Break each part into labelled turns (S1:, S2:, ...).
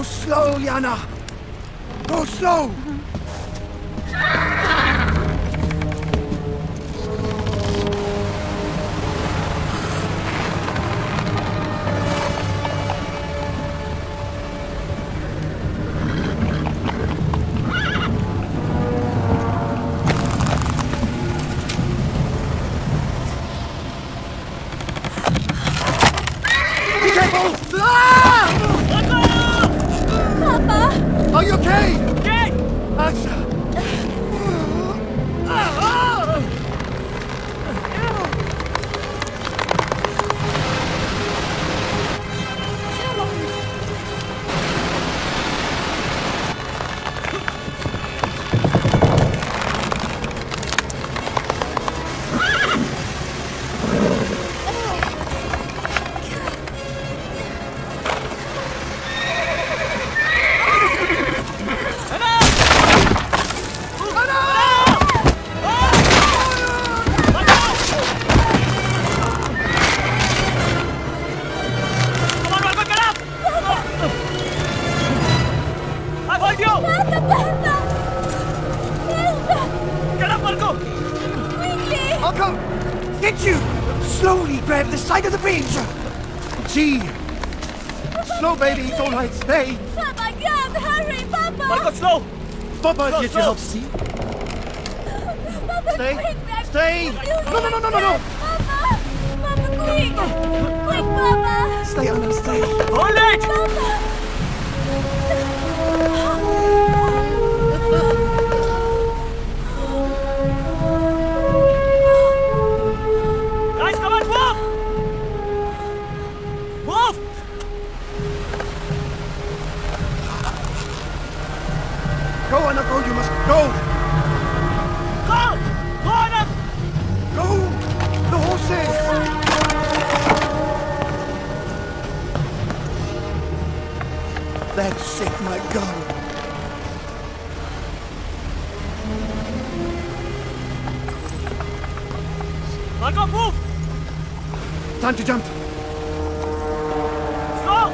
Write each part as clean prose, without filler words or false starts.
S1: Go slow, Yana! Go slow! Be careful! Ah!
S2: Papa!
S1: Are you okay?
S3: Jake!
S1: Asha! I'll come! Get you! Slowly grab the side of the bridge! Gee! Slow, baby, it's alright, stay!
S2: Papa, God, hurry, Papa!
S3: Marco, slow!
S1: Papa,
S3: Slow,
S1: get
S3: slow.
S1: your help, see?
S2: Papa,
S1: Stay!
S2: quick, back!
S1: Stay! No!
S2: Papa! Papa, quick! Quick, Papa!
S1: Stay, Anna, stay!
S3: Hold it!
S2: Papa!
S3: Guys, come on, move! Move!
S1: Go, Anna, go, you must go!
S3: Go! Go, Anna!
S1: Go! The horses! That's it, my girl.
S3: Marco, move!
S1: Time to jump.
S3: Slow!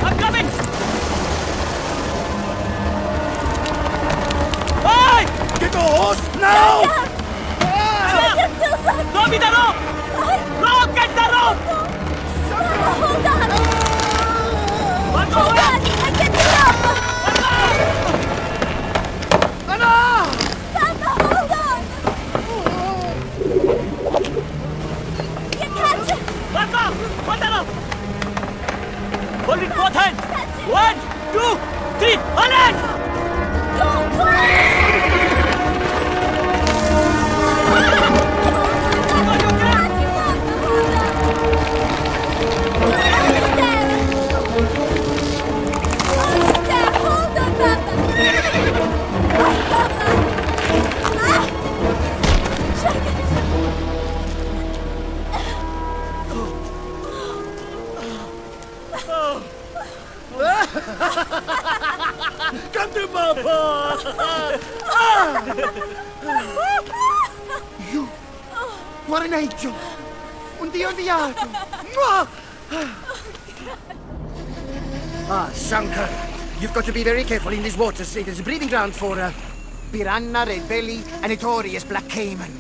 S3: I'm coming! Hey!
S1: Get the horse now!
S3: Throw me the rope! Rope! Get the rope!
S2: Hold on!
S3: Marco,
S2: Hold
S3: wait!
S2: on! I get it up!
S1: Anna!
S2: Papa, hold on! You catch it!
S3: Marco! Hold the rope! Hold it both hands! 1, 2, 3, hold it!
S2: Go, quick!
S1: Come to Papa! You are an angel! Un Dio inviato! Ah, Shankar, you've got to be very careful in these waters. It is a breeding ground for piranha, red belly, and notorious black caiman.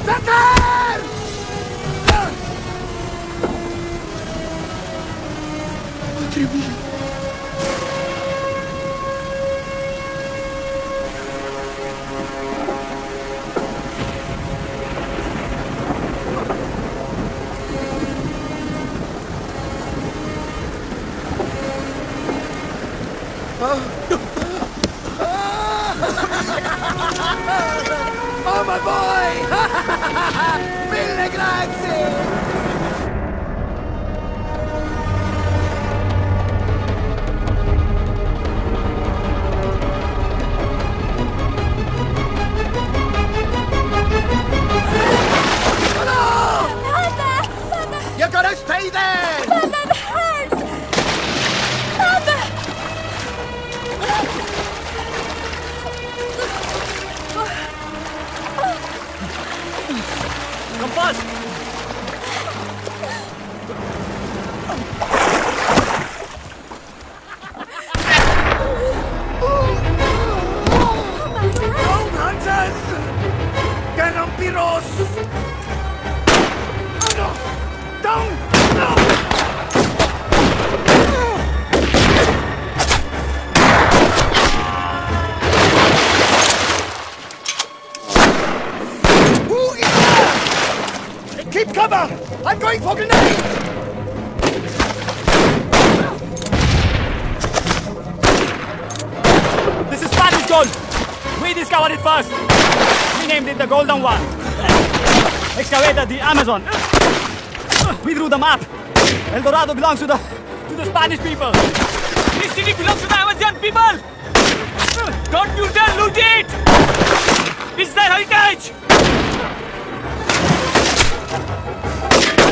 S1: Shankar! Atributo. Oh, my boy! Mille grazie! You gotta stay there!
S2: Papa, it hurts! Papa!
S3: Come fast!
S1: Don't hunters! Garampiros! Oh no! Don't! No! Who is there? Keep cover! I'm going for grenades!
S3: This is Spanish gold! We discovered it first! We named it the Golden One. Excavated the Amazon. We drew the map. El Dorado belongs to the Spanish people. This city belongs to the Amazon people! Don't you dare loot it! It's their heritage!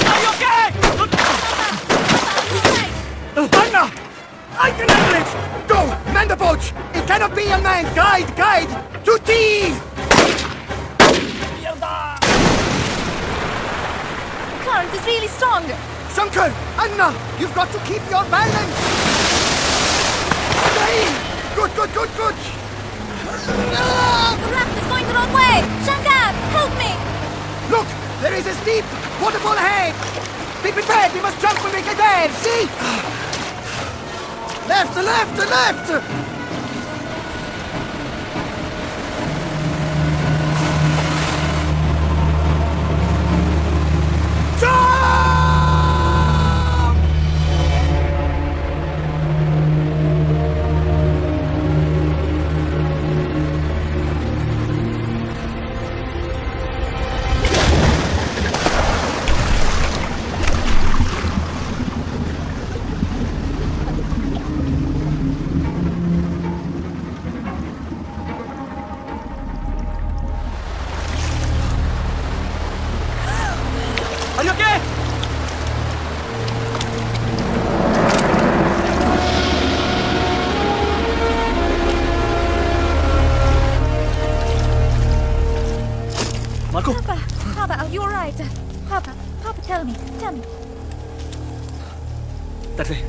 S3: Are you okay?
S1: Anna! I can handle it! Go! Man the boat! It cannot be unmanned! Guide! To tea!
S2: Current is really strong.
S1: Shankar! Anna! You've got to keep your balance! Stay! Good!
S2: The raft is going the wrong way. Shankar, help me.
S1: Look! There is a steep waterfall ahead! Be prepared! We must jump when we get there! See? Left!
S3: Are you okay? Marco?
S2: Papa, are you alright? Papa, tell me.
S3: That's it.